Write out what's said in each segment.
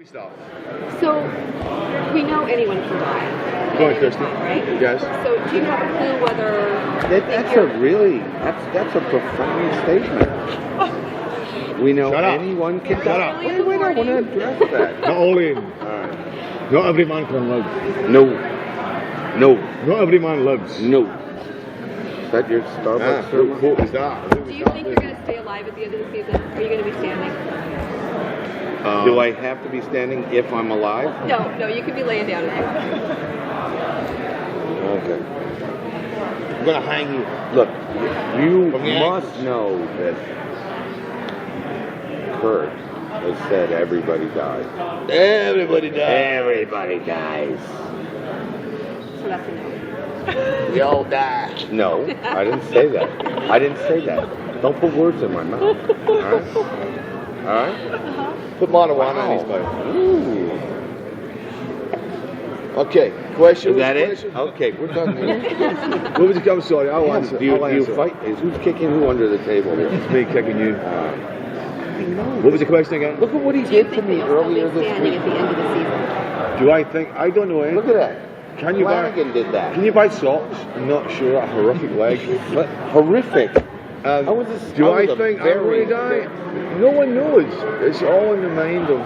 Stuff. So, we know anyone can die. Go ahead, Kristen. Right? Yes. So, do you have a clue whether... That's a profound statement. We know Shut up. anyone can Shut die. up. Wait, I want to address that. Not all in. Alright. Not every man can live. No. Not every man lives. No. Is that your Starbucks What server? quote is that? Do you think you're going to stay alive at the end of the season? Are you going to be standing? Do I have to be standing if I'm alive? No, you could be laying down now. Okay. I'm gonna hang you. Look, you From the must ankles. know that Kurt has said everybody dies. Everybody dies. Everybody dies. So that's a no. We all die. No, I didn't say that. I didn't say that. Don't put words in my mouth. All right? All right? Put marijuana in his Wow. mouth. Ooh. Okay. Question. Is that it? Question? Okay, we're done here. What was it? I'm sorry. I'll answer. Do you I'll answer. fight? Who's kicking who under the table here? It's me kicking you. I know. What was the question again? Look at what he Do you did to think me that you'll earlier still be this standing week. at the end of the season? Do I think? I don't know. Look at that. Can you buy? Flanagan did that. Can you buy socks and not show that horrific leg? But horrific. I was a- do I I was a think I'm very- going to die? No one knows. It's all in the mind of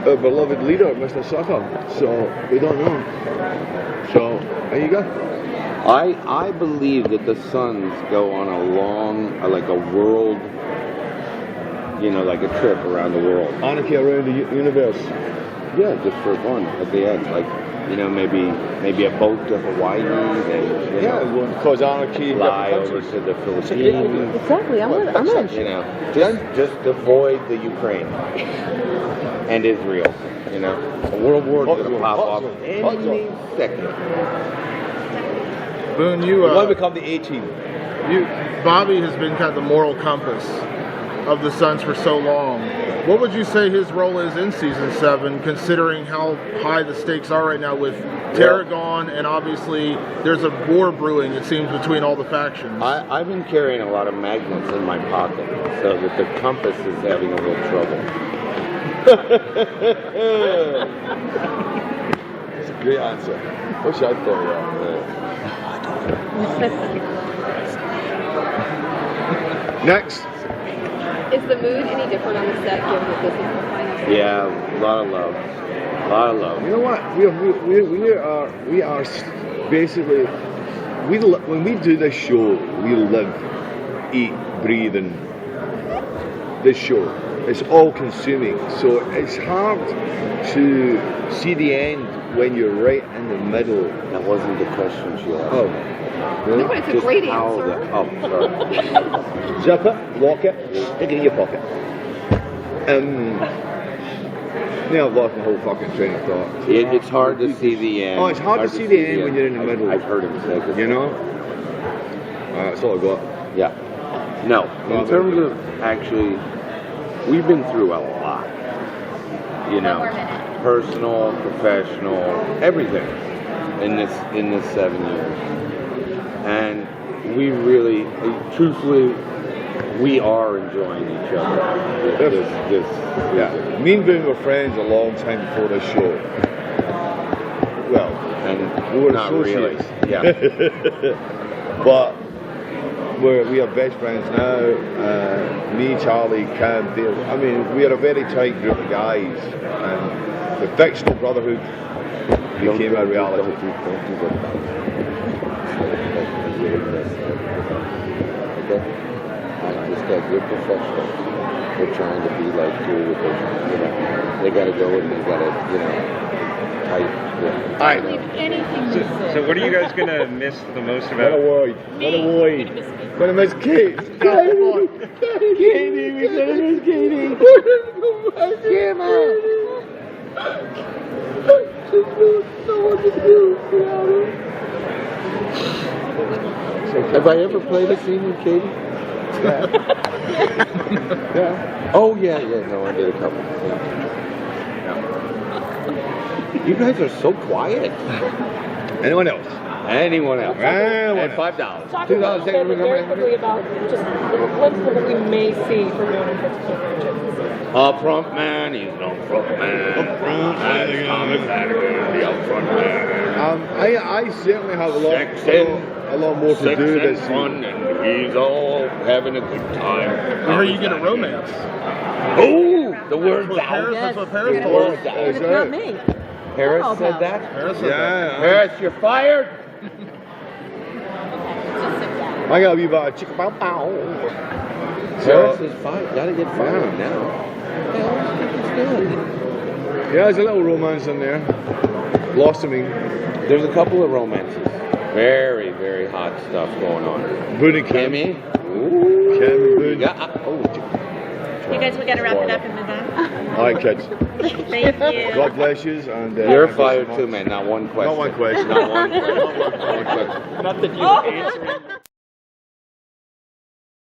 our beloved leader, Mr. Sucker. So we don't know. So there you go. I believe that the Suns go on a long, like a world, like a trip around the world. Anarchy around the universe. Yeah, just for fun at the end, like maybe a boat to Hawaii. They We'll cause anarchy. fly over to the Philippines. Exactly. I'm not Just avoid the Ukraine and Israel. A world war is going to pop off any second. Boone, We want to become the A team. Bobby has been kind of the moral compass of the Suns for so long. What would you say his role is in Season 7, considering how high the stakes are right now with Tara gone, and obviously there's a war brewing, it seems, between all the factions? I've been carrying a lot of magnets in my pocket, so that the compass is having a little trouble. That's a great answer. Wish I'd thought of that. Next. Is the mood any different on the set given that this is the final season? Yeah, a lot of love. A lot of love. You know what? We are basically when we do this show, we live, eat, breathe, and this show. It's all consuming, so it's hard to see the end when you're right in the middle. That wasn't the question she asked. Oh, No, but it's a great how answer. sorry. zip it, lock it, stick it in your pocket. Now I've lost my whole fucking train of thought. It's hard to see the end. Oh, it's hard to see the end when you're in the middle. I've heard him say this. You know? That's all I got. Yeah. No. In terms of actually, we've been through a lot. Personal, professional, everything in this 7 years. And we really, truthfully, we are enjoying each other. Yeah. Me and Boone were friends a long time before this show. Well, And we were not really. associates. Yeah. But we are best friends now. Me, Charlie, Cam, Dale. I mean, we are a very tight group of guys. And the fictional brotherhood became a reality. Don't do that. Okay? Just that good professionals. They're trying to be like you. They got to go and they got to, tight. Yeah. All right. So what are you guys gonna miss the most What a about? worry. What a worry. Gonna miss Kate. Katie, we're gonna miss Katie. Come on. Have I ever played a scene with Katie? Yeah. Oh, yeah. No, I did a couple. Yeah. You guys are so quiet. Anyone else? Anyone else? Anyone And else. $5. Talk about $2 very quickly about just the glimpse of what we may see from Boone in particular. Up front man, he's no front man. Up front man. That's Tommy Flanagan, the up front man. I certainly have a lot more to Sex do and this fun, and he's all having a good time. I heard you get a romance. Oh, the word's That's what Paris, out. that's what Paris The told word's us. out. Is It's not it? me. Paris Oh, said no. that? Paris said that. Yeah. Paris, you're fired. I got a wee bit of chicka bow bow. Paris is fired. Gotta get fired now. Yeah, there's a little romance in there. Blossoming. There's a couple of romances. Very, very hot stuff going on. Boone and Kim. Kimmy. Ooh. Kim and Boone. You guys, we gotta wrap it up and move on. All right, kids. Thank you. God bless you. And You're thank you so fired much. too, man. Not one question. Not one question. Not one question. Not one question. Not that you're answering.